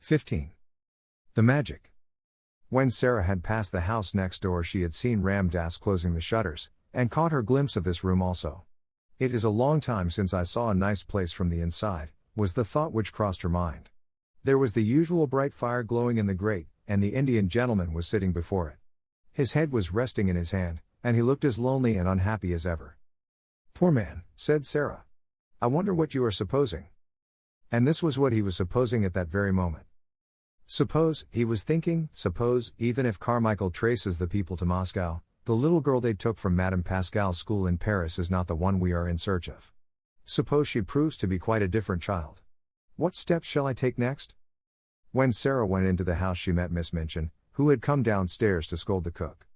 15. The Magic. When Sarah had passed the house next door, she had seen Ram Dass closing the shutters, and caught her glimpse of this room also. It is a long time since I saw a nice place from the inside, was the thought which crossed her mind. There was the usual bright fire glowing in the grate, and the Indian gentleman was sitting before it. His head was resting in his hand, and he looked as lonely and unhappy as ever. "Poor man," said Sarah. "I wonder what you are supposing." And this was what he was supposing at that very moment. Suppose, he was thinking, suppose, even if Carmichael traces the people to Moscow, the little girl they took from Madame Pascal's school in Paris is not the one we are in search of. Suppose she proves to be quite a different child. What steps shall I take next? When Sarah went into the house, she met Miss Minchin, who had come downstairs to scold the cook.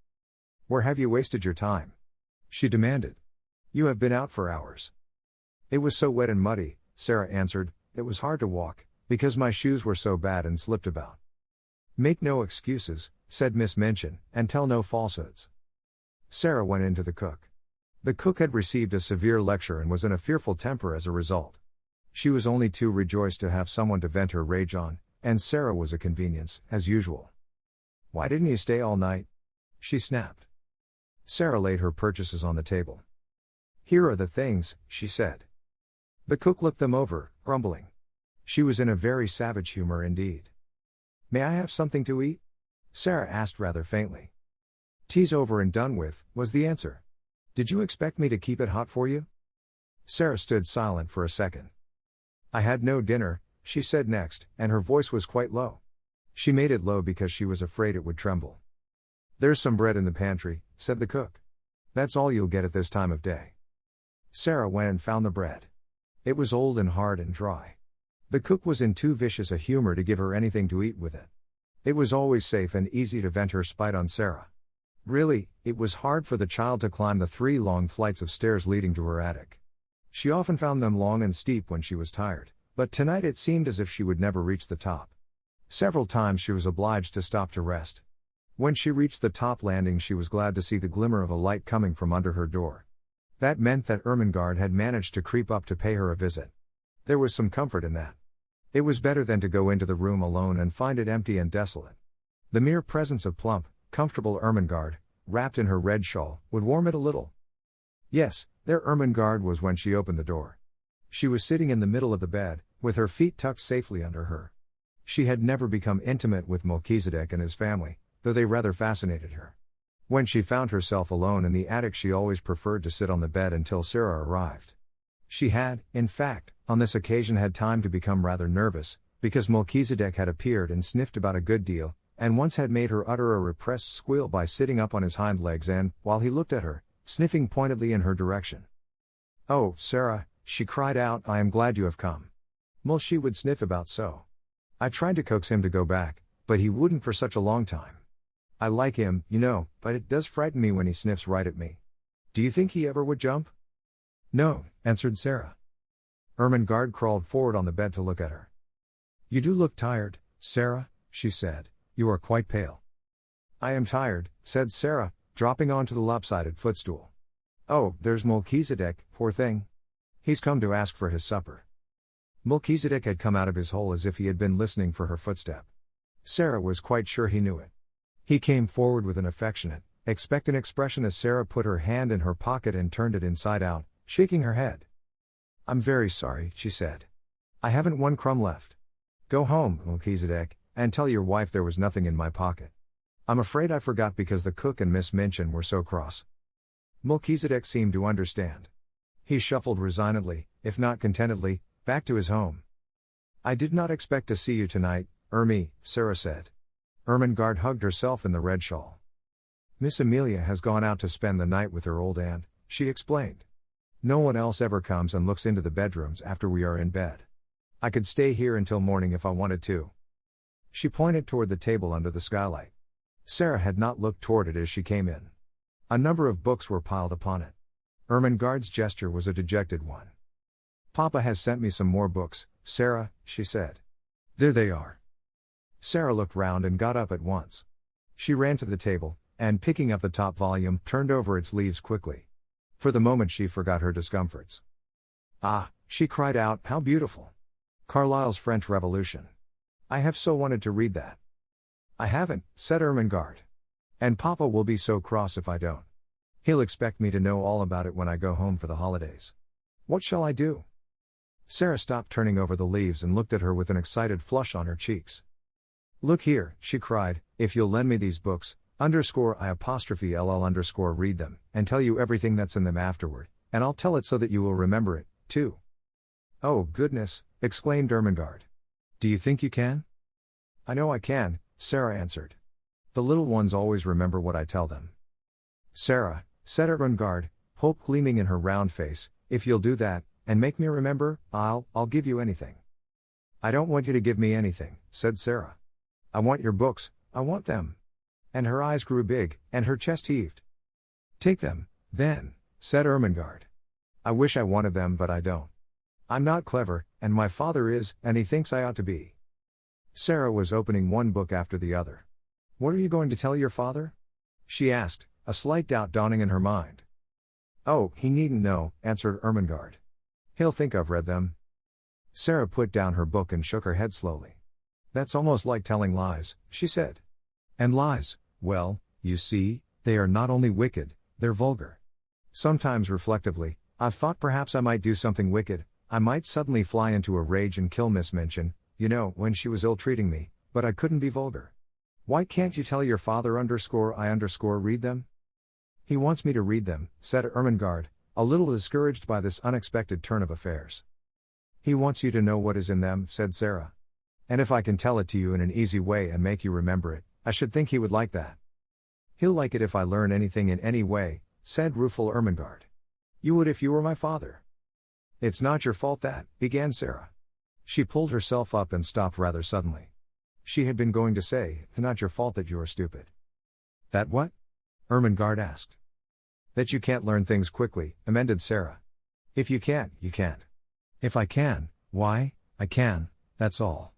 "Where have you wasted your time?" she demanded. "You have been out for hours." "It was so wet and muddy," Sarah answered, "it was hard to walk, because my shoes were so bad and slipped about." "Make no excuses," said Miss Minchin, "and tell no falsehoods." Sarah went in to the cook. The cook had received a severe lecture and was in a fearful temper as a result. She was only too rejoiced to have someone to vent her rage on, and Sarah was a convenience, as usual. "Why didn't you stay all night?" she snapped. Sarah laid her purchases on the table. "Here are the things," she said. The cook looked them over, grumbling. She was in a very savage humor indeed. "May I have something to eat?" Sarah asked rather faintly. "Tea's over and done with," was the answer. "Did you expect me to keep it hot for you?" Sarah stood silent for a second. "I had no dinner," she said next, and her voice was quite low. She made it low because she was afraid it would tremble. "There's some bread in the pantry," said the cook. "That's all you'll get at this time of day." Sarah went and found the bread. It was old and hard and dry. The cook was in too vicious a humor to give her anything to eat with it. It was always safe and easy to vent her spite on Sarah. Really, it was hard for the child to climb the 3 long flights of stairs leading to her attic. She often found them long and steep when she was tired, but tonight it seemed as if she would never reach the top. Several times she was obliged to stop to rest. When she reached the top landing, she was glad to see the glimmer of a light coming from under her door. That meant that Ermengarde had managed to creep up to pay her a visit. There was some comfort in that. It was better than to go into the room alone and find it empty and desolate. The mere presence of plump, comfortable Ermengarde, wrapped in her red shawl, would warm it a little. Yes, there Ermengarde was when she opened the door. She was sitting in the middle of the bed, with her feet tucked safely under her. She had never become intimate with Melchizedek and his family, though they rather fascinated her. When she found herself alone in the attic, she always preferred to sit on the bed until Sarah arrived. She had, in fact, on this occasion had time to become rather nervous, because Melchizedek had appeared and sniffed about a good deal, and once had made her utter a repressed squeal by sitting up on his hind legs and, while he looked at her, sniffing pointedly in her direction. "Oh, Sarah," she cried out, "I am glad you have come." Melchi would sniff about so. I tried to coax him to go back, but he wouldn't for such a long time. I like him, you know, but it does frighten me when he sniffs right at me. Do you think he ever would jump? "No," answered Sarah. Ermengarde crawled forward on the bed to look at her. "You do look tired, Sarah," she said. "You are quite pale." "I am tired," said Sarah, dropping onto the lopsided footstool. "Oh, there's Melchizedek, poor thing. He's come to ask for his supper." Melchizedek had come out of his hole as if he had been listening for her footstep. Sarah was quite sure he knew it. He came forward with an affectionate, expectant expression as Sarah put her hand in her pocket and turned it inside out, shaking her head. "I'm very sorry," she said. "I haven't one crumb left. Go home, Melchizedek, and tell your wife there was nothing in my pocket. I'm afraid I forgot because the cook and Miss Minchin were so cross." Melchizedek seemed to understand. He shuffled resignedly, if not contentedly, back to his home. "I did not expect to see you tonight, Sarah said. Ermengarde hugged herself in the red shawl. "Miss Amelia has gone out to spend the night with her old aunt," she explained. "No one else ever comes and looks into the bedrooms after we are in bed. I could stay here until morning if I wanted to." She pointed toward the table under the skylight. Sarah had not looked toward it as she came in. A number of books were piled upon it. Ermengarde's gesture was a dejected one. "Papa has sent me some more books, Sarah," she said. "There they are." Sarah looked round and got up at once. She ran to the table, and picking up the top volume, turned over its leaves quickly. For the moment she forgot her discomforts. "Ah," she cried out, "how beautiful! Carlyle's French Revolution. I have so wanted to read that. I haven't, said Ermengarde. And Papa will be so cross if I don't. He'll expect me to know all about it when I go home for the holidays. What shall I do? Sarah stopped turning over the leaves and looked at her with an excited flush on her cheeks. Look here, she cried, if you'll lend me these books, _I_LL_ read them, and tell you everything that's in them afterward, and I'll tell it so that you will remember it, too. Oh goodness, exclaimed Ermengarde. Do you think you can? I know I can, Sarah answered. The little ones always remember what I tell them. Sarah, said Ermengarde, hope gleaming in her round face, if you'll do that, and make me remember, I'll give you anything. I don't want you to give me anything, said Sarah. I want your books, I want them. And her eyes grew big, and her chest heaved. Take them, then, said Ermengarde. I wish I wanted them but I don't. I'm not clever, and my father is, and he thinks I ought to be. Sarah was opening one book after the other. What are you going to tell your father? She asked, a slight doubt dawning in her mind. Oh, he needn't know, answered Ermengarde. He'll think I've read them. Sarah put down her book and shook her head slowly. That's almost like telling lies, she said. And lies, well, you see, they are not only wicked, they're vulgar. Sometimes reflectively, I've thought perhaps I might do something wicked. I might suddenly fly into a rage and kill Miss Minchin, you know, when she was ill-treating me, but I couldn't be vulgar. Why can't you tell your father _I_ read them? He wants me to read them, said Ermengarde, a little discouraged by this unexpected turn of affairs. He wants you to know what is in them, said Sarah. And if I can tell it to you in an easy way and make you remember it, I should think he would like that. He'll like it if I learn anything in any way, said rueful Ermengarde. You would if you were my father. It's not your fault that, began Sarah. She pulled herself up and stopped rather suddenly. She had been going to say, it's not your fault that you are stupid. That what? Ermengarde asked. That you can't learn things quickly, amended Sarah. If you can't, you can't. If I can, why, I can, that's all.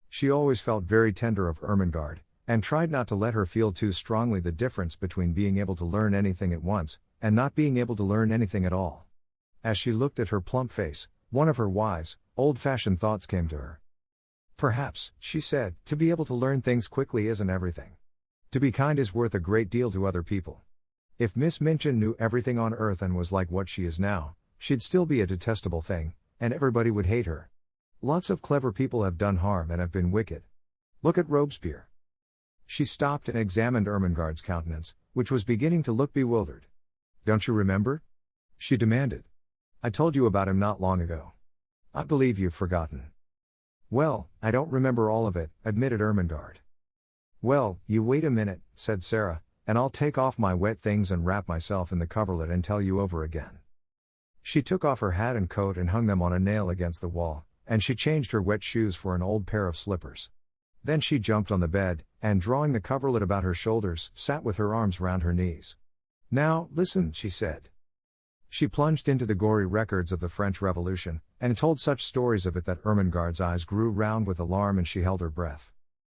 She always felt very tender of Ermengarde, and tried not to let her feel too strongly the difference between being able to learn anything at once, and not being able to learn anything at all. As she looked at her plump face, one of her wise, old-fashioned thoughts came to her. Perhaps, she said, to be able to learn things quickly isn't everything. To be kind is worth a great deal to other people. If Miss Minchin knew everything on earth and was like what she is now, she'd still be a detestable thing, and everybody would hate her. Lots of clever people have done harm and have been wicked. Look at Robespierre. She stopped and examined Ermengarde's countenance, which was beginning to look bewildered. Don't you remember? She demanded. I told you about him not long ago. I believe you've forgotten. Well, I don't remember all of it, admitted Ermengarde. Well, you wait a minute, said Sarah, and I'll take off my wet things and wrap myself in the coverlet and tell you over again. She took off her hat and coat and hung them on a nail against the wall, and she changed her wet shoes for an old pair of slippers. Then she jumped on the bed, and drawing the coverlet about her shoulders, sat with her arms round her knees. Now, listen, she said. She plunged into the gory records of the French Revolution, and told such stories of it that Ermengarde's eyes grew round with alarm and she held her breath.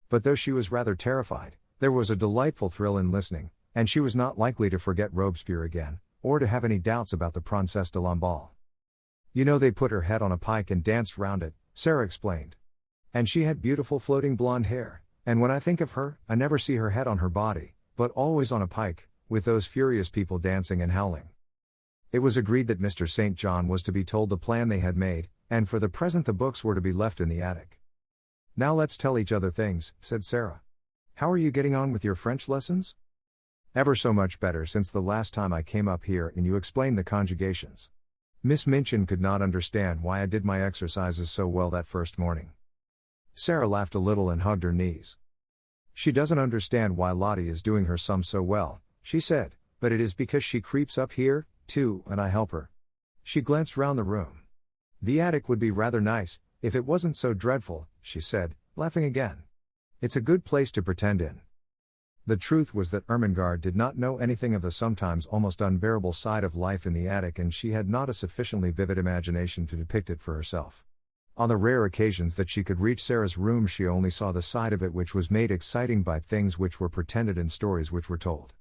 But though she was rather terrified, there was a delightful thrill in listening, and she was not likely to forget Robespierre again, or to have any doubts about the Princesse de Lamballe. You know they put her head on a pike and danced round it, Sarah explained. And she had beautiful floating blonde hair, and when I think of her, I never see her head on her body, but always on a pike, with those furious people dancing and howling. It was agreed that Mr. St. John was to be told the plan they had made, and for the present the books were to be left in the attic. Now let's tell each other things, said Sarah. How are you getting on with your French lessons? Ever so much better since the last time I came up here and you explained the conjugations. Miss Minchin could not understand why I did my exercises so well that first morning. Sarah laughed a little and hugged her knees. She doesn't understand why Lottie is doing her sums so well, she said, but it is because she creeps up here, too, and I help her. She glanced round the room. The attic would be rather nice, if it wasn't so dreadful, she said, laughing again. It's a good place to pretend in. The truth was that Ermengarde did not know anything of the sometimes almost unbearable side of life in the attic, and she had not a sufficiently vivid imagination to depict it for herself. On the rare occasions that she could reach Sarah's room, she only saw the side of it which was made exciting by things which were pretended in stories which were told.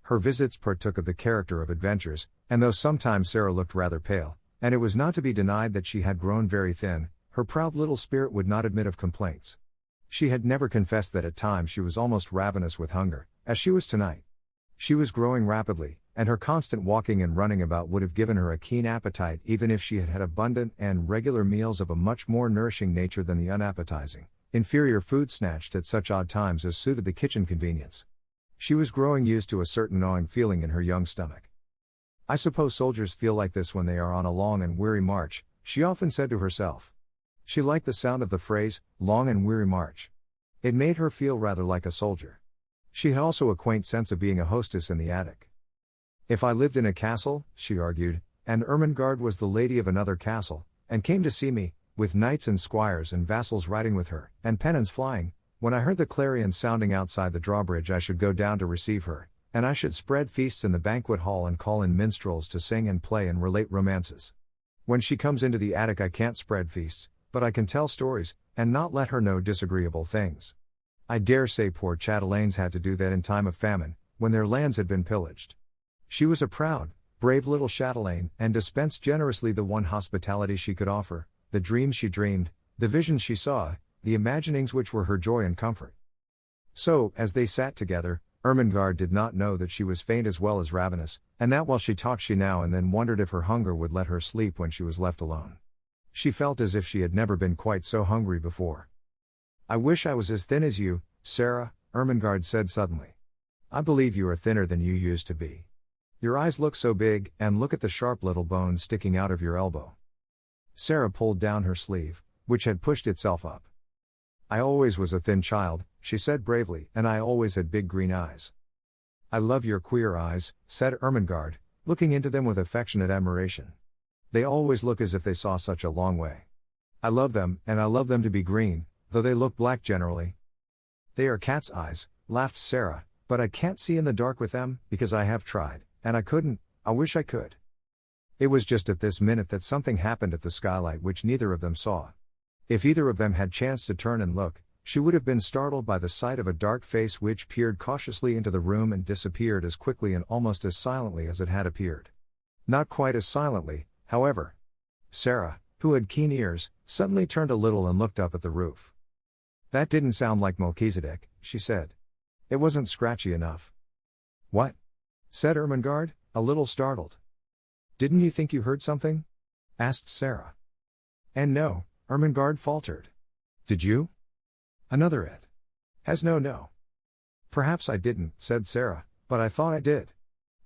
Her visits partook of the character of adventures, and though sometimes Sarah looked rather pale, and it was not to be denied that she had grown very thin, her proud little spirit would not admit of complaints. She had never confessed that at times she was almost ravenous with hunger, as she was tonight. She was growing rapidly, and her constant walking and running about would have given her a keen appetite even if she had had abundant and regular meals of a much more nourishing nature than the unappetizing, inferior food snatched at such odd times as suited the kitchen convenience. She was growing used to a certain gnawing feeling in her young stomach. "I suppose soldiers feel like this when they are on a long and weary march," she often said to herself. She liked the sound of the phrase, long and weary march. It made her feel rather like a soldier. She had also a quaint sense of being a hostess in the attic. "If I lived in a castle," she argued, "and Ermengarde was the lady of another castle, and came to see me, with knights and squires and vassals riding with her, and pennons flying, when I heard the clarions sounding outside the drawbridge I should go down to receive her, and I should spread feasts in the banquet hall and call in minstrels to sing and play and relate romances. When she comes into the attic I can't spread feasts, but I can tell stories, and not let her know disagreeable things. I dare say poor chatelaines had to do that in time of famine, when their lands had been pillaged. She was a proud, brave little chatelaine, and dispensed generously the one hospitality she could offer, the dreams she dreamed, the visions she saw, the imaginings which were her joy and comfort." So, as they sat together, Ermengarde did not know that she was faint as well as ravenous, and that while she talked she now and then wondered if her hunger would let her sleep when she was left alone. She felt as if she had never been quite so hungry before. "I wish I was as thin as you, Sarah," Ermengarde said suddenly. "I believe you are thinner than you used to be. Your eyes look so big, and look at the sharp little bone sticking out of your elbow." Sarah pulled down her sleeve, which had pushed itself up. "I always was a thin child," she said bravely, "and I always had big green eyes." "I love your queer eyes," said Ermengarde, looking into them with affectionate admiration. "They always look as if they saw such a long way. I love them, and I love them to be green, though they look black generally." "They are cat's eyes," laughed Sarah, "but I can't see in the dark with them, because I have tried, and I couldn't. I wish I could." It was just at this minute that something happened at the skylight which neither of them saw. If either of them had chanced to turn and look, she would have been startled by the sight of a dark face which peered cautiously into the room and disappeared as quickly and almost as silently as it had appeared. Not quite as silently, however. Sarah, who had keen ears, suddenly turned a little and looked up at the roof. "That didn't sound like Melchizedek," she said. "It wasn't scratchy enough." "What?" said Ermengarde, a little startled. "Didn't you think you heard something?" asked Sarah. "And no," Ermengarde faltered. "Did you?" "Another it. Has no. Perhaps I didn't," said Sarah, "but I thought I did.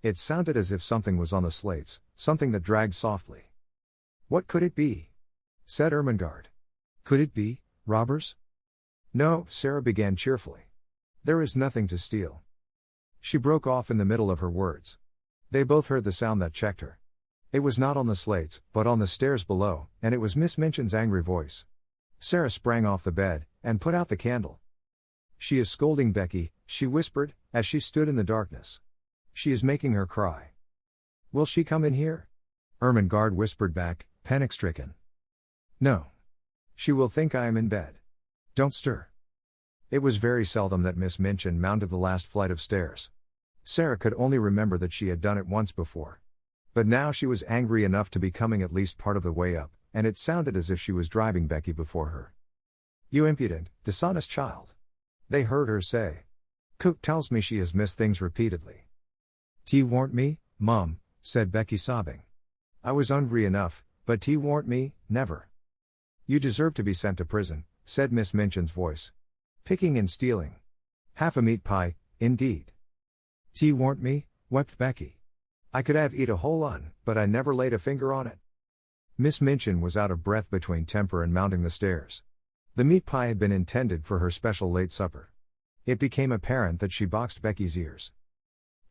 It sounded as if something was on the slates, something that dragged softly." "What could it be?" said Ermengarde. "Could it be robbers?" "No," Sarah began cheerfully. "There is nothing to steal." She broke off in the middle of her words. They both heard the sound that checked her. It was not on the slates, but on the stairs below, and it was Miss Minchin's angry voice. Sarah sprang off the bed, and put out the candle. "She is scolding Becky," she whispered, as she stood in the darkness. "She is making her cry." "Will she come in here?" Ermengarde whispered back, panic-stricken. "No. She will think I am in bed. Don't stir." It was very seldom that Miss Minchin mounted the last flight of stairs. Sarah could only remember that she had done it once before. But now she was angry enough to be coming at least part of the way up, and it sounded as if she was driving Becky before her. "You impudent, dishonest child," they heard her say. "Cook tells me she has missed things repeatedly." "T warn't me, Mum," said Becky sobbing. "I was hungry enough, but T warn't me, never." "You deserve to be sent to prison," said Miss Minchin's voice. "Picking and stealing. Half a meat pie, indeed." "T warn't me," wept Becky. "I could have eat a whole un, but I never laid a finger on it." Miss Minchin was out of breath between temper and mounting the stairs. The meat pie had been intended for her special late supper. It became apparent that she boxed Becky's ears.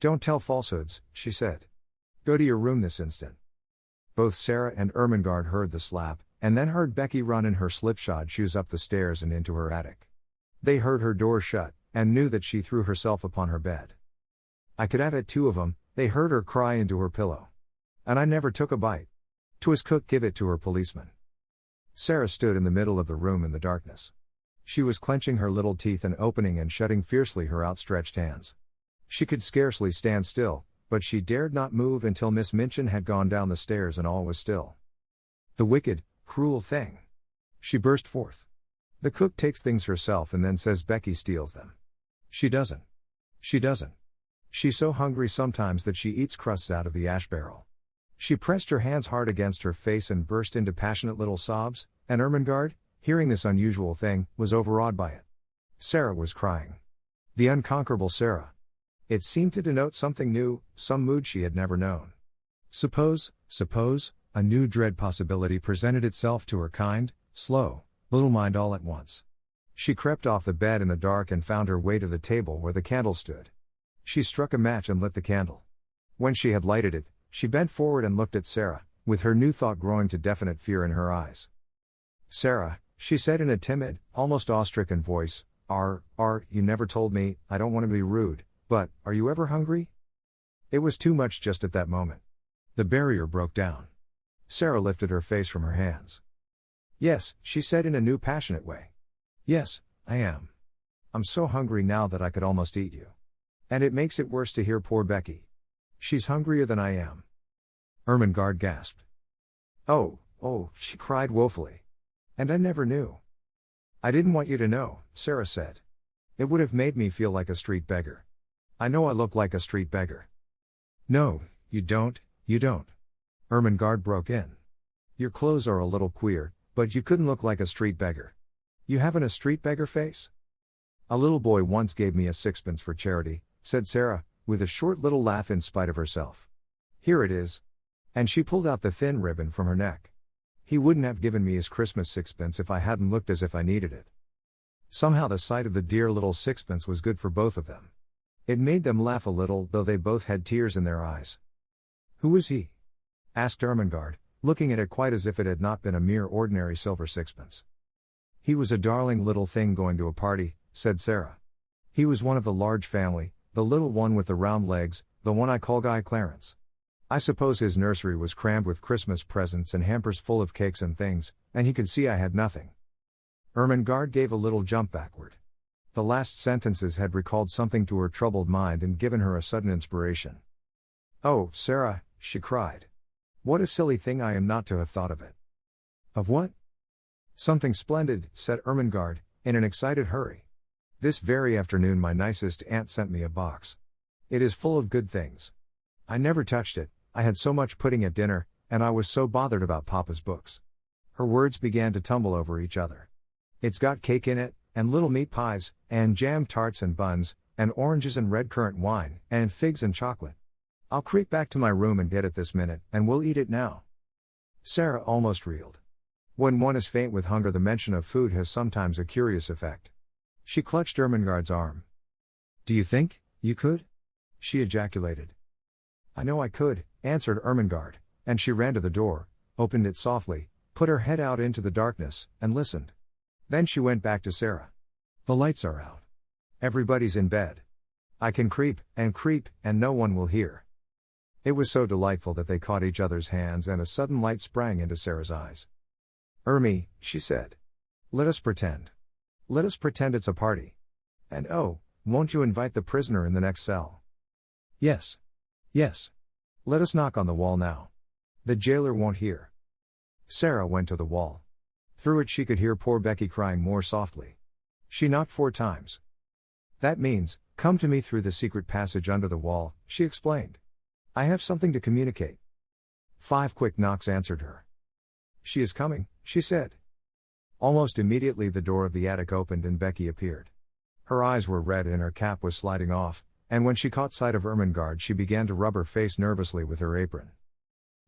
"Don't tell falsehoods," she said. "Go to your room this instant." Both Sarah and Ermengarde heard the slap, and then heard Becky run in her slipshod shoes up the stairs and into her attic. They heard her door shut, and knew that she threw herself upon her bed. "I could have had two of 'em," they heard her cry into her pillow. "And I never took a bite. 'Twas cook give it to her policeman." Sarah stood in the middle of the room in the darkness. She was clenching her little teeth and opening and shutting fiercely her outstretched hands. She could scarcely stand still, but she dared not move until Miss Minchin had gone down the stairs and all was still. "The wicked, cruel thing!" she burst forth. The cook takes things herself and then says Becky steals them. She doesn't. She doesn't. She's so hungry sometimes that she eats crusts out of the ash barrel. She pressed her hands hard against her face and burst into passionate little sobs, and Ermengarde, hearing this unusual thing, was overawed by it. Sarah was crying. The unconquerable Sarah. It seemed to denote something new, some mood she had never known. Suppose, a new dread possibility presented itself to her kind, slow, little mind all at once. She crept off the bed in the dark and found her way to the table where the candle stood. She struck a match and lit the candle. When she had lighted it, she bent forward and looked at Sarah, with her new thought growing to definite fear in her eyes. Sarah, she said in a timid, almost awe-stricken voice, you never told me, I don't want to be rude, but, are you ever hungry? It was too much just at that moment. The barrier broke down. Sarah lifted her face from her hands. Yes, she said in a new passionate way. Yes, I am. I'm so hungry now that I could almost eat you. And it makes it worse to hear poor Becky. She's hungrier than I am. Ermengarde gasped. Oh, she cried woefully. And I never knew. I didn't want you to know, Sarah said. It would have made me feel like a street beggar. I know I look like a street beggar. No, you don't. Ermengarde broke in. Your clothes are a little queer, but you couldn't look like a street beggar. You haven't a street beggar face? A little boy once gave me a sixpence for charity, said Sarah, with a short little laugh in spite of herself. Here it is. And she pulled out the thin ribbon from her neck. He wouldn't have given me his Christmas sixpence if I hadn't looked as if I needed it. Somehow the sight of the dear little sixpence was good for both of them. It made them laugh a little, though they both had tears in their eyes. Who is he? Asked Ermengarde, looking at it quite as if it had not been a mere ordinary silver sixpence. He was a darling little thing going to a party, said Sarah. He was one of the large family, the little one with the round legs, the one I call Guy Clarence. I suppose his nursery was crammed with Christmas presents and hampers full of cakes and things, and he could see I had nothing. Ermengarde gave a little jump backward. The last sentences had recalled something to her troubled mind and given her a sudden inspiration. Oh, Sarah, she cried. What a silly thing I am not to have thought of it. Of what? Something splendid, said Ermengarde, in an excited hurry. This very afternoon my nicest aunt sent me a box. It is full of good things. I never touched it, I had so much pudding at dinner, and I was so bothered about Papa's books. Her words began to tumble over each other. It's got cake in it, and little meat pies, and jam tarts and buns, and oranges and red currant wine, and figs and chocolate. I'll creep back to my room and get it this minute, and we'll eat it now. Sarah almost reeled. When one is faint with hunger, the mention of food has sometimes a curious effect. She clutched Ermengarde's arm. Do you think you could? She ejaculated. I know I could, answered Ermengarde, and she ran to the door, opened it softly, put her head out into the darkness, and listened. Then she went back to Sarah. The lights are out. Everybody's in bed. I can creep, and no one will hear. It was so delightful that they caught each other's hands and a sudden light sprang into Sarah's eyes. Ermi, she said. Let us pretend. Let us pretend it's a party. And oh, won't you invite the prisoner in the next cell? Yes. Yes. Let us knock on the wall now. The jailer won't hear. Sarah went to the wall. Through it she could hear poor Becky crying more softly. She knocked 4 times. That means, come to me through the secret passage under the wall, she explained. I have something to communicate. 5 quick knocks answered her. She is coming, she said. Almost immediately the door of the attic opened and Becky appeared. Her eyes were red and her cap was sliding off, and when she caught sight of Ermengarde she began to rub her face nervously with her apron.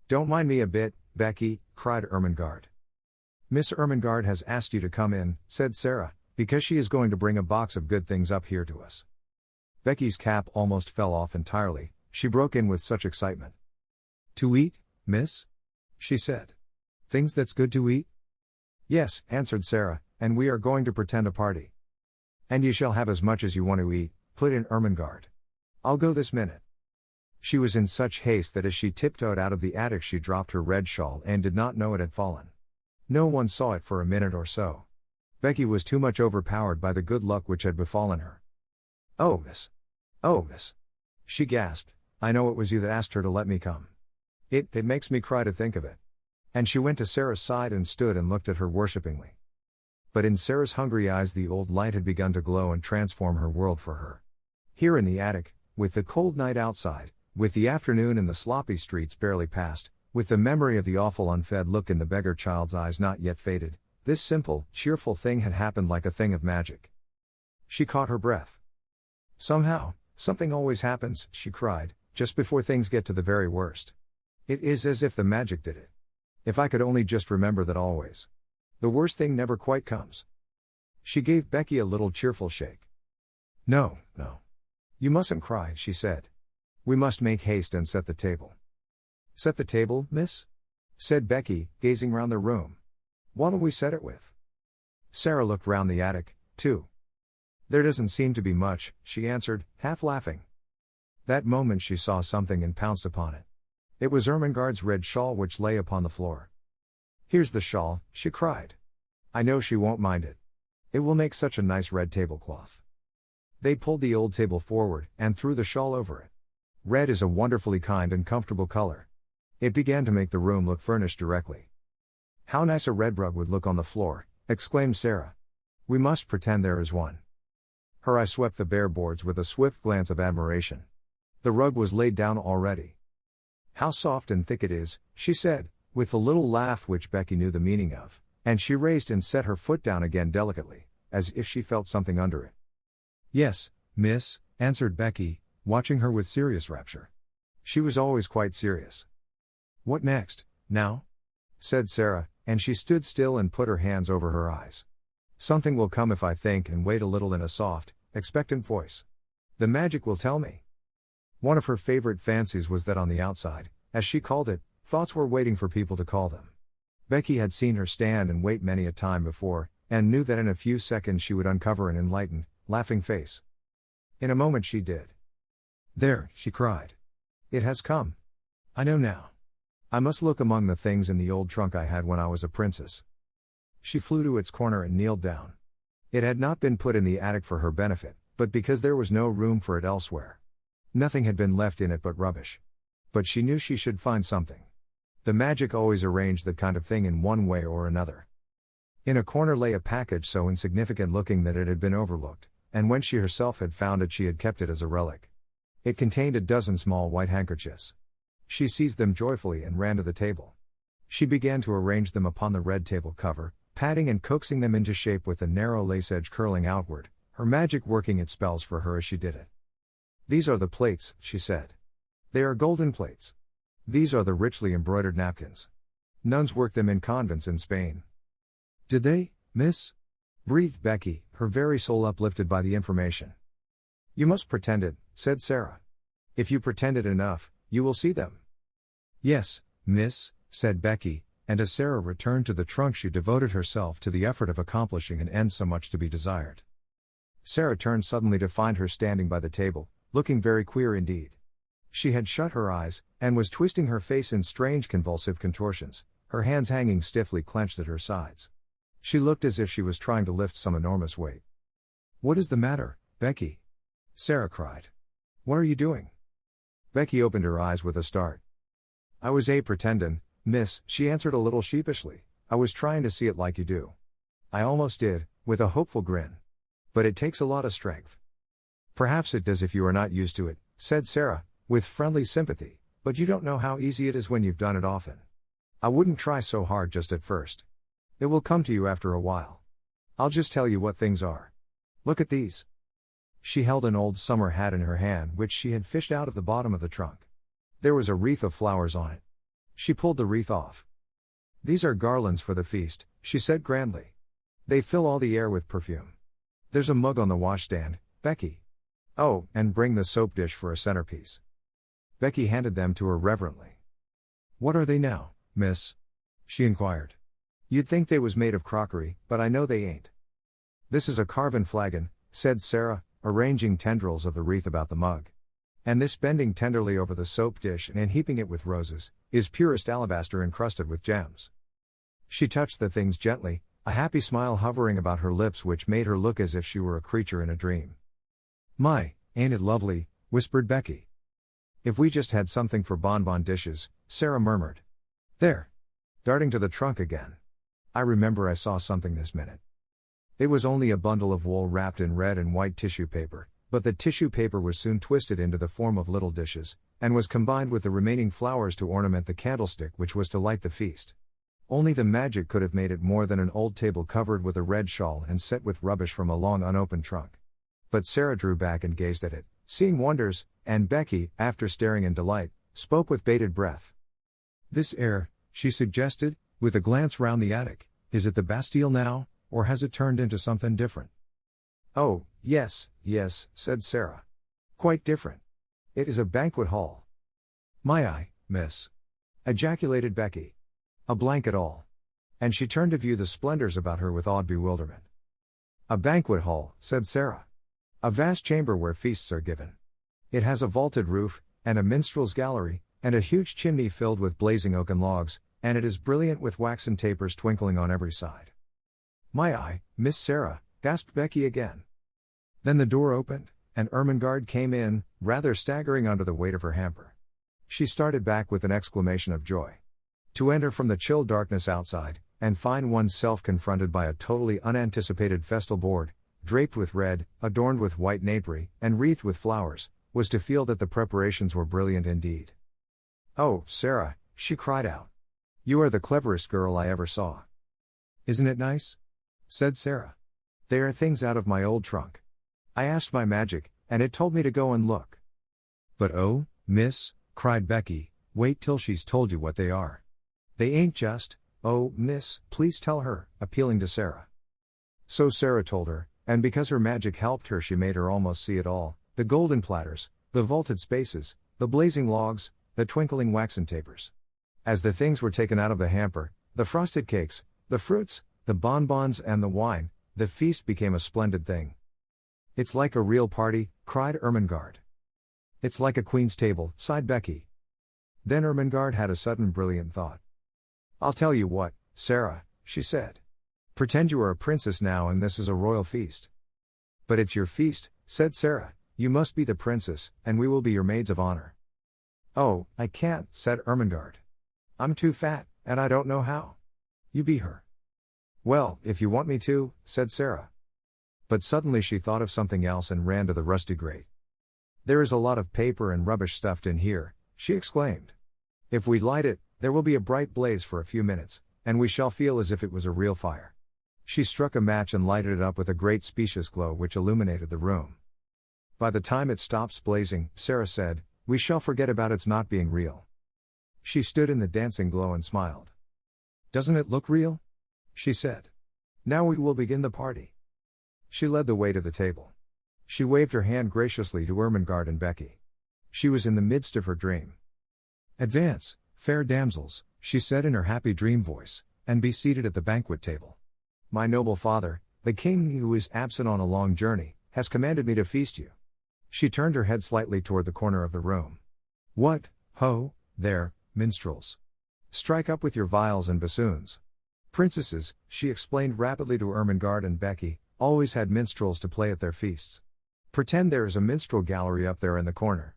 Don't mind me a bit, Becky, cried Ermengarde. Miss Ermengarde has asked you to come in, said Sarah, because she is going to bring a box of good things up here to us. Becky's cap almost fell off entirely, she broke in with such excitement. To eat, miss? She said. Things that's good to eat? Yes, answered Sarah, and we are going to pretend a party. And you shall have as much as you want to eat, put in Ermengarde. I'll go this minute. She was in such haste that as she tiptoed out of the attic she dropped her red shawl and did not know it had fallen. No one saw it for a minute or so. Becky was too much overpowered by the good luck which had befallen her. Oh, miss. She gasped, I know it was you that asked her to let me come. It makes me cry to think of it. And she went to Sarah's side and stood and looked at her worshippingly. But in Sarah's hungry eyes the old light had begun to glow and transform her world for her. Here in the attic, with the cold night outside, with the afternoon and the sloppy streets barely passed, with the memory of the awful unfed look in the beggar child's eyes not yet faded, this simple, cheerful thing had happened like a thing of magic. She caught her breath. Somehow, something always happens, she cried, just before things get to the very worst. It is as if the magic did it. If I could only just remember that always. The worst thing never quite comes. She gave Becky a little cheerful shake. No, no. You mustn't cry, she said. We must make haste and set the table. Set the table, miss? Said Becky, gazing round the room. What'll we set it with? Sarah looked round the attic, too. There doesn't seem to be much, she answered, half laughing. That moment she saw something and pounced upon it. It was Ermengarde's red shawl which lay upon the floor. Here's the shawl, she cried. I know she won't mind it. It will make such a nice red tablecloth. They pulled the old table forward, and threw the shawl over it. Red is a wonderfully kind and comfortable color. It began to make the room look furnished directly. How nice a red rug would look on the floor, exclaimed Sarah. We must pretend there is one. Her eye swept the bare boards with a swift glance of admiration. The rug was laid down already. How soft and thick it is, she said, with the little laugh which Becky knew the meaning of, and she raised and set her foot down again delicately, as if she felt something under it. Yes, miss, answered Becky, watching her with serious rapture. She was always quite serious. What next, now? Said Sarah, and she stood still and put her hands over her eyes. Something will come if I think and wait a little in a soft, expectant voice. The magic will tell me. One of her favorite fancies was that on the outside, as she called it, thoughts were waiting for people to call them. Becky had seen her stand and wait many a time before, and knew that in a few seconds she would uncover an enlightened, laughing face. In a moment she did. There, she cried. It has come. I know now. I must look among the things in the old trunk I had when I was a princess. She flew to its corner and kneeled down. It had not been put in the attic for her benefit, but because there was no room for it elsewhere. Nothing had been left in it but rubbish. But she knew she should find something. The magic always arranged that kind of thing in one way or another. In a corner lay a package so insignificant looking that it had been overlooked, and when she herself had found it she had kept it as a relic. It contained a dozen small white handkerchiefs. She seized them joyfully and ran to the table. She began to arrange them upon the red table cover, patting and coaxing them into shape with the narrow lace edge curling outward, her magic working its spells for her as she did it. These are the plates, she said. They are golden plates. These are the richly embroidered napkins. Nuns work them in convents in Spain. Did they, miss? Breathed Becky, her very soul uplifted by the information. You must pretend it, said Sarah. If you pretend it enough, you will see them. Yes, miss, said Becky, and as Sarah returned to the trunk she devoted herself to the effort of accomplishing an end so much to be desired. Sarah turned suddenly to find her standing by the table, looking very queer indeed. She had shut her eyes, and was twisting her face in strange convulsive contortions, her hands hanging stiffly clenched at her sides. She looked as if she was trying to lift some enormous weight. What is the matter, Becky? Sarah cried. What are you doing? Becky opened her eyes with a start. I was pretendin', miss, she answered a little sheepishly. I was trying to see it like you do. I almost did, with a hopeful grin. But it takes a lot of strength. Perhaps it does if you are not used to it, said Sarah, with friendly sympathy, but you don't know how easy it is when you've done it often. I wouldn't try so hard just at first. It will come to you after a while. I'll just tell you what things are. Look at these. She held an old summer hat in her hand which she had fished out of the bottom of the trunk. There was a wreath of flowers on it. She pulled the wreath off. These are garlands for the feast, she said grandly. They fill all the air with perfume. There's a mug on the washstand, Becky. Oh, and bring the soap dish for a centerpiece. Becky handed them to her reverently. What are they now, miss? She inquired. You'd think they was made of crockery, but I know they ain't. This is a carven flagon, said Sarah, arranging tendrils of the wreath about the mug. And this bending tenderly over the soap dish and heaping it with roses, is purest alabaster encrusted with gems. She touched the things gently, a happy smile hovering about her lips which made her look as if she were a creature in a dream. My, ain't it lovely, whispered Becky. If we just had something for bonbon dishes, Sarah murmured. There. Darting to the trunk again. I remember I saw something this minute. It was only a bundle of wool wrapped in red and white tissue paper, but the tissue paper was soon twisted into the form of little dishes, and was combined with the remaining flowers to ornament the candlestick which was to light the feast. Only the magic could have made it more than an old table covered with a red shawl and set with rubbish from a long unopened trunk. But Sarah drew back and gazed at it, seeing wonders, and Becky, after staring in delight, spoke with bated breath. "This air," she suggested, with a glance round the attic, "is it the Bastille now, or has it turned into something different?" "Oh, yes, said Sarah. "Quite different. It is a banquet hall." "My eye, miss!" ejaculated Becky. "A blanket all." And she turned to view the splendors about her with awed bewilderment. "A banquet hall," said Sarah. "A vast chamber where feasts are given. It has a vaulted roof, and a minstrel's gallery, and a huge chimney filled with blazing oaken logs, and it is brilliant with waxen tapers twinkling on every side." "My eye, Miss Sarah," gasped Becky again. Then the door opened, and Ermengarde came in, rather staggering under the weight of her hamper. She started back with an exclamation of joy. To enter from the chill darkness outside, and find one's self confronted by a totally unanticipated festal board, draped with red, adorned with white napery, and wreathed with flowers, was to feel that the preparations were brilliant indeed. "Oh, Sarah," she cried out. "You are the cleverest girl I ever saw." "Isn't it nice?" said Sarah. "They are things out of my old trunk. I asked my magic, and it told me to go and look." "But oh, miss," cried Becky, "wait till she's told you what they are. They ain't just, oh, miss, please tell her," appealing to Sarah. So Sarah told her, and because her magic helped her she made her almost see it all, the golden platters, the vaulted spaces, the blazing logs, the twinkling waxen tapers. As the things were taken out of the hamper, the frosted cakes, the fruits, the bonbons and the wine, the feast became a splendid thing. "It's like a real party," cried Ermengarde. "It's like a queen's table," sighed Becky. Then Ermengarde had a sudden brilliant thought. "I'll tell you what, Sarah," she said. "Pretend you are a princess now and this is a royal feast." "But it's your feast," said Sarah. "You must be the princess, and we will be your maids of honor." "Oh, I can't," said Ermengarde. "I'm too fat, and I don't know how." "You be her." "Well, if you want me to," said Sarah. But suddenly she thought of something else and ran to the rusty grate. "There is a lot of paper and rubbish stuffed in here," she exclaimed. "If we light it, there will be a bright blaze for a few minutes, and we shall feel as if it was a real fire." She struck a match and lighted it up with a great specious glow which illuminated the room. "By the time it stops blazing," Sarah said, "we shall forget about its not being real." She stood in the dancing glow and smiled. "Doesn't it look real?" she said. "Now we will begin the party." She led the way to the table. She waved her hand graciously to Ermengarde and Becky. She was in the midst of her dream. "Advance, fair damsels," she said in her happy dream voice, "and be seated at the banquet table. My noble father, the king who is absent on a long journey, has commanded me to feast you." She turned her head slightly toward the corner of the room. "What, ho, there, minstrels. Strike up with your viols and bassoons. Princesses," she explained rapidly to Ermengarde and Becky, "always had minstrels to play at their feasts. Pretend there is a minstrel gallery up there in the corner.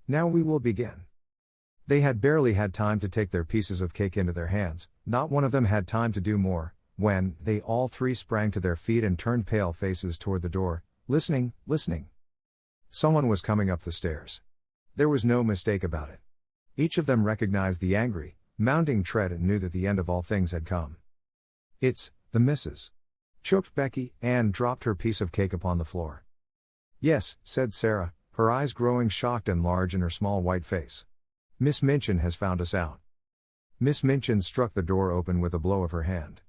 Now we will begin." They had barely had time to take their pieces of cake into their hands, not one of them had time to do more, when they all three sprang to their feet and turned pale faces toward the door, listening. Someone was coming up the stairs. There was no mistake about it. Each of them recognized the angry, mounting tread and knew that the end of all things had come. "It's the missus," choked Becky, and dropped her piece of cake upon the floor. "Yes," said Sarah, her eyes growing shocked and large in her small white face. "Miss Minchin has found us out." Miss Minchin struck the door open with a blow of her hand.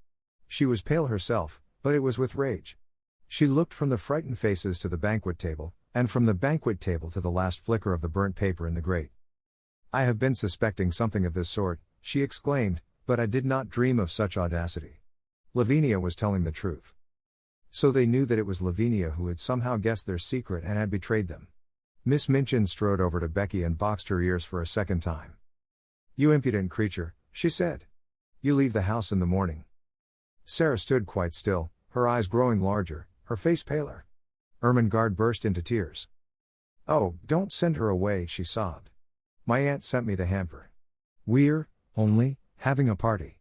She was pale herself, but it was with rage. She looked from the frightened faces to the banquet table, and from the banquet table to the last flicker of the burnt paper in the grate. "I have been suspecting something of this sort," she exclaimed, "but I did not dream of such audacity." Lavinia was telling the truth. So they knew that it was Lavinia who had somehow guessed their secret and had betrayed them. Miss Minchin strode over to Becky and boxed her ears for a second time. "You impudent creature," she said. "You leave the house in the morning." Sarah stood quite still, her eyes growing larger, her face paler. Ermengarde burst into tears. "Oh, don't send her away," she sobbed. "My aunt sent me the hamper. We're only having a party."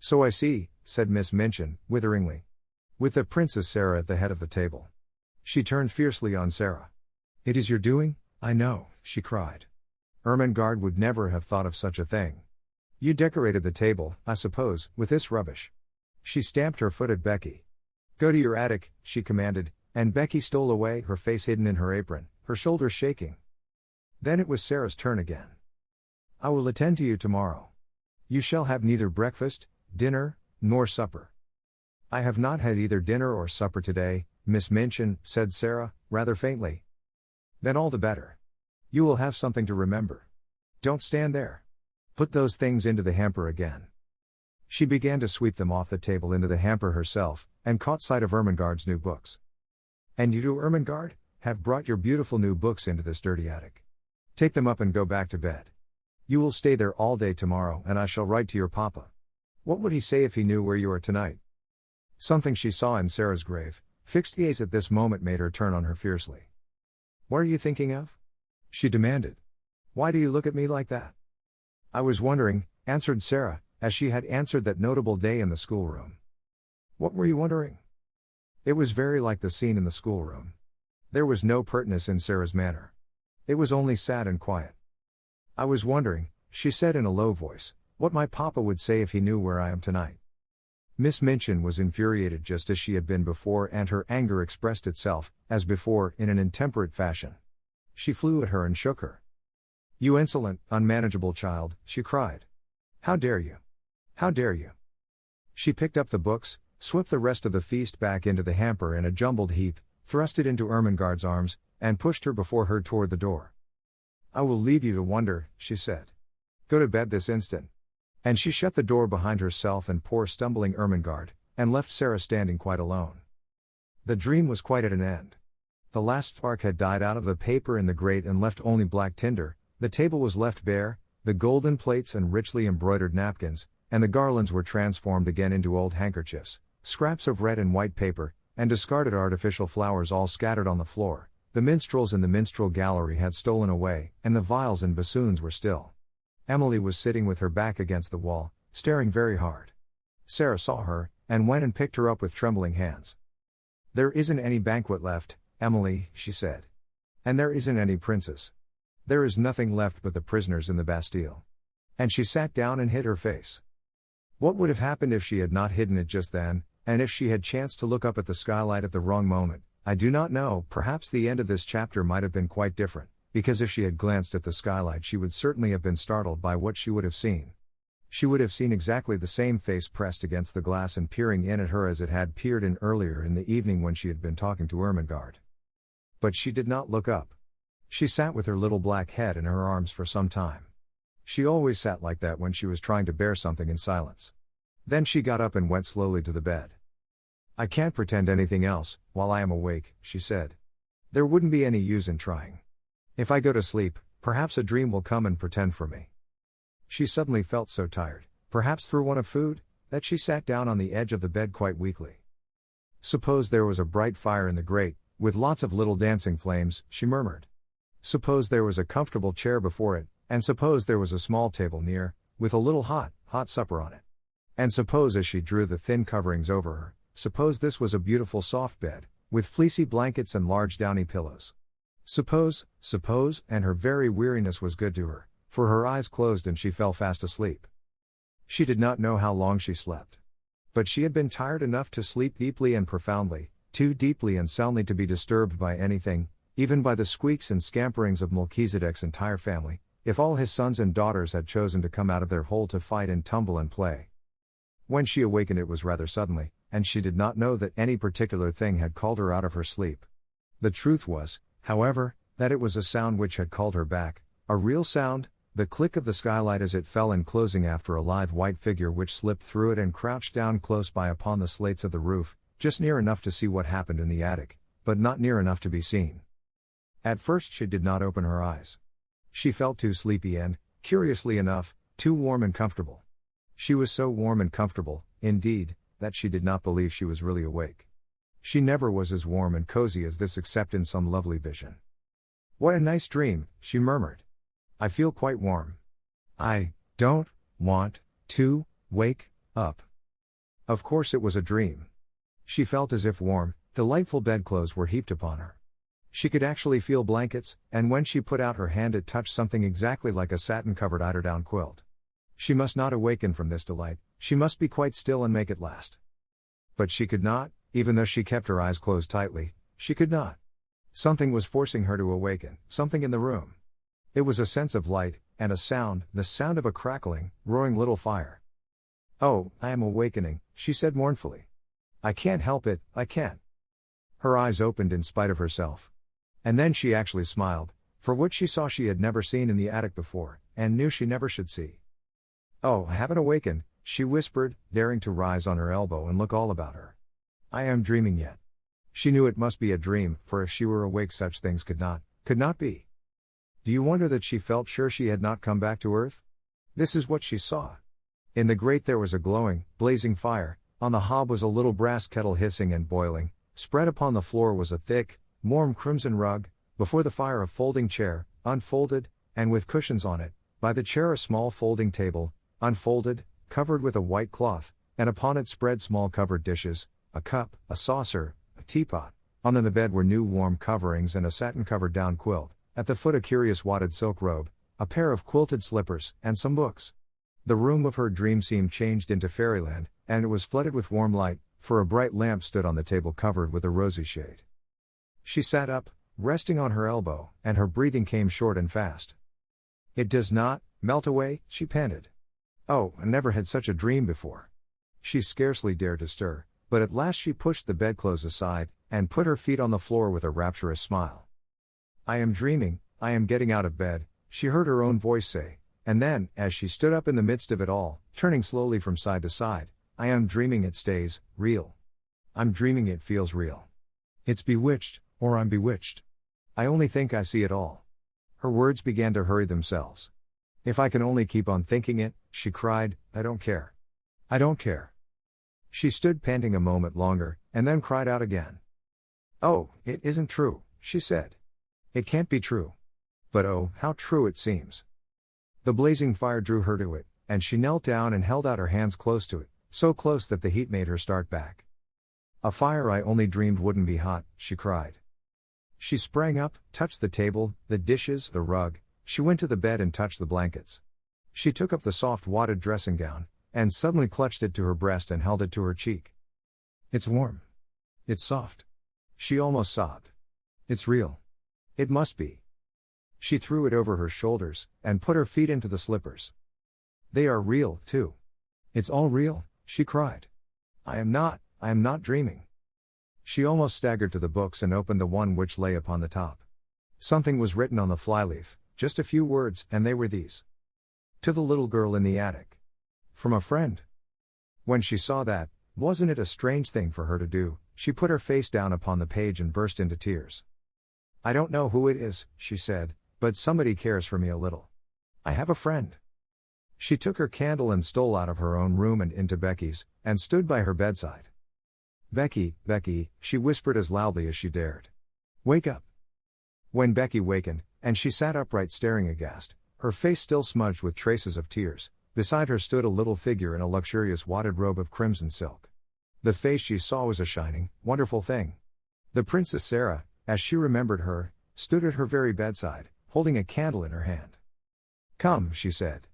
"So I see," said Miss Minchin, witheringly. with the Princess Sarah at the head of the table. She turned fiercely on Sarah. "It is your doing, I know," she cried. "Ermengarde would never have thought of such a thing. You decorated the table, I suppose, with this rubbish." She stamped her foot at Becky. "Go to your attic," she commanded, and Becky stole away, her face hidden in her apron, her shoulders shaking. Then it was Sarah's turn again. "I will attend to you tomorrow. You shall have neither breakfast, dinner, nor supper." "I have not had either dinner or supper today, Miss Minchin," said Sarah, rather faintly. "Then all the better. You will have something to remember. Don't stand there. Put those things into the hamper again." She began to sweep them off the table into the hamper herself, and caught sight of Ermengarde's new books. "And you too, Ermengarde, have brought your beautiful new books into this dirty attic. Take them up and go back to bed. You will stay there all day tomorrow, and I shall write to your papa. What would he say if he knew where you are tonight?" Something she saw in Sarah's grave, fixed gaze at this moment made her turn on her fiercely. "What are you thinking of?" she demanded. "Why do you look at me like that?" "I was wondering," answered Sarah, as she had answered that notable day in the schoolroom. "What were you wondering?" It was very like the scene in the schoolroom. There was no pertness in Sarah's manner. It was only sad and quiet. "I was wondering," she said in a low voice, "what my papa would say if he knew where I am tonight." Miss Minchin was infuriated just as she had been before, and her anger expressed itself, as before, in an intemperate fashion. She flew at her and shook her. "You insolent, unmanageable child," she cried. "How dare you? How dare you?" She picked up the books, swept the rest of the feast back into the hamper in a jumbled heap, thrust it into Ermengarde's arms, and pushed her before her toward the door. "I will leave you to wonder," she said. "Go to bed this instant." And she shut the door behind herself and poor stumbling Ermengarde, and left Sarah standing quite alone. The dream was quite at an end. The last spark had died out of the paper in the grate and left only black tinder, the table was left bare, the golden plates and richly embroidered napkins, and the garlands were transformed again into old handkerchiefs, scraps of red and white paper, and discarded artificial flowers all scattered on the floor. The minstrels in the minstrel gallery had stolen away, and the viols and bassoons were still. Emily was sitting with her back against the wall, staring very hard. Sarah saw her, and went and picked her up with trembling hands. "There isn't any banquet left, Emily," she said. "And there isn't any princess. There is nothing left but the prisoners in the Bastille." And she sat down and hid her face. What would have happened if she had not hidden it just then, and if she had chanced to look up at the skylight at the wrong moment? I do not know. Perhaps the end of this chapter might have been quite different, because if she had glanced at the skylight she would certainly have been startled by what she would have seen. She would have seen exactly the same face pressed against the glass and peering in at her as it had peered in earlier in the evening when she had been talking to Ermengarde. But she did not look up. She sat with her little black head in her arms for some time. She always sat like that when she was trying to bear something in silence. Then she got up and went slowly to the bed. "I can't pretend anything else, while I am awake," she said. "There wouldn't be any use in trying. If I go to sleep, perhaps a dream will come and pretend for me." She suddenly felt so tired, perhaps through want of food, that she sat down on the edge of the bed quite weakly. "Suppose there was a bright fire in the grate, with lots of little dancing flames," she murmured. "Suppose there was a comfortable chair before it, and suppose there was a small table near, with a little hot supper on it. And suppose, as she drew the thin coverings over her, suppose this was a beautiful soft bed, with fleecy blankets and large downy pillows. Suppose, and her very weariness was good to her, for her eyes closed and she fell fast asleep. She did not know how long she slept. But she had been tired enough to sleep deeply and profoundly, too deeply and soundly to be disturbed by anything, even by the squeaks and scamperings of Melchizedek's entire family, if all his sons and daughters had chosen to come out of their hole to fight and tumble and play. When she awakened it was rather suddenly, and she did not know that any particular thing had called her out of her sleep. The truth was, however, that it was a sound which had called her back, a real sound, the click of the skylight as it fell in closing after a lithe white figure which slipped through it and crouched down close by upon the slates of the roof, just near enough to see what happened in the attic, but not near enough to be seen. At first she did not open her eyes. She felt too sleepy and, curiously enough, too warm and comfortable. She was so warm and comfortable, indeed, that she did not believe she was really awake. She never was as warm and cozy as this except in some lovely vision. "What a nice dream," she murmured. "I feel quite warm. I don't want to wake up." Of course it was a dream. She felt as if warm, delightful bedclothes were heaped upon her. She could actually feel blankets, and when she put out her hand it touched something exactly like a satin-covered eiderdown quilt. She must not awaken from this delight, she must be quite still and make it last. But she could not, even though she kept her eyes closed tightly, she could not. Something was forcing her to awaken, something in the room. It was a sense of light, and a sound, the sound of a crackling, roaring little fire. "Oh, I am awakening," she said mournfully. "I can't help it, I can't." Her eyes opened in spite of herself. And then she actually smiled, for what she saw she had never seen in the attic before, and knew she never should see. "Oh, I haven't awakened," she whispered, daring to rise on her elbow and look all about her. "I am dreaming yet." She knew it must be a dream, for if she were awake such things could not be. Do you wonder that she felt sure she had not come back to earth? This is what she saw. In the grate there was a glowing, blazing fire, on the hob was a little brass kettle hissing and boiling, spread upon the floor was a thick, warm crimson rug, before the fire a folding chair, unfolded, and with cushions on it, by the chair a small folding table, unfolded, covered with a white cloth, and upon it spread small covered dishes, a cup, a saucer, a teapot. On the bed were new warm coverings and a satin-covered down quilt, at the foot a curious wadded silk robe, a pair of quilted slippers, and some books. The room of her dream seemed changed into fairyland, and it was flooded with warm light, for a bright lamp stood on the table covered with a rosy shade. She sat up, resting on her elbow, and her breathing came short and fast. "It does not melt away," she panted. "Oh, I never had such a dream before." She scarcely dared to stir, but at last she pushed the bedclothes aside, and put her feet on the floor with a rapturous smile. "I am dreaming, I am getting out of bed," she heard her own voice say, and then, as she stood up in the midst of it all, turning slowly from side to side, "I am dreaming it stays real. I'm dreaming it feels real. It's bewitched, or I'm bewitched. I only think I see it all." Her words began to hurry themselves. "If I can only keep on thinking it," she cried, "I don't care. I don't care." She stood panting a moment longer, and then cried out again. "Oh, it isn't true," she said. "It can't be true. But oh, how true it seems." The blazing fire drew her to it, and she knelt down and held out her hands close to it, so close that the heat made her start back. "A fire I only dreamed wouldn't be hot," she cried. She sprang up, touched the table, the dishes, the rug, she went to the bed and touched the blankets. She took up the soft wadded dressing gown, and suddenly clutched it to her breast and held it to her cheek. "It's warm. It's soft." She almost sobbed. "It's real. It must be." She threw it over her shoulders, and put her feet into the slippers. "They are real, too. It's all real," she cried. I am not dreaming." She almost staggered to the books and opened the one which lay upon the top. Something was written on the flyleaf, just a few words, and they were these. "To the little girl in the attic. From a friend." When she saw that, wasn't it a strange thing for her to do, she put her face down upon the page and burst into tears. "I don't know who it is," she said, "but somebody cares for me a little. I have a friend." She took her candle and stole out of her own room and into Becky's, and stood by her bedside. "Becky, Becky," she whispered as loudly as she dared. "Wake up." When Becky wakened, and she sat upright staring aghast, her face still smudged with traces of tears, beside her stood a little figure in a luxurious wadded robe of crimson silk. The face she saw was a shining, wonderful thing. The Princess Sarah, as she remembered her, stood at her very bedside, holding a candle in her hand. "Come," she said.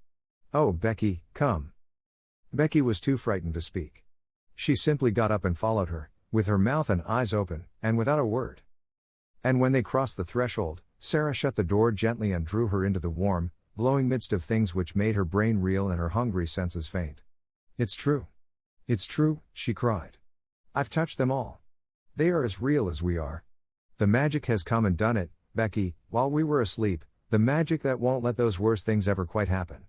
"Oh, Becky, come." Becky was too frightened to speak. She simply got up and followed her, with her mouth and eyes open, and without a word. And when they crossed the threshold, Sarah shut the door gently and drew her into the warm, glowing midst of things which made her brain reel and her hungry senses faint. "It's true. It's true," she cried. "I've touched them all. They are as real as we are. The magic has come and done it, Becky, while we were asleep, the magic that won't let those worst things ever quite happen.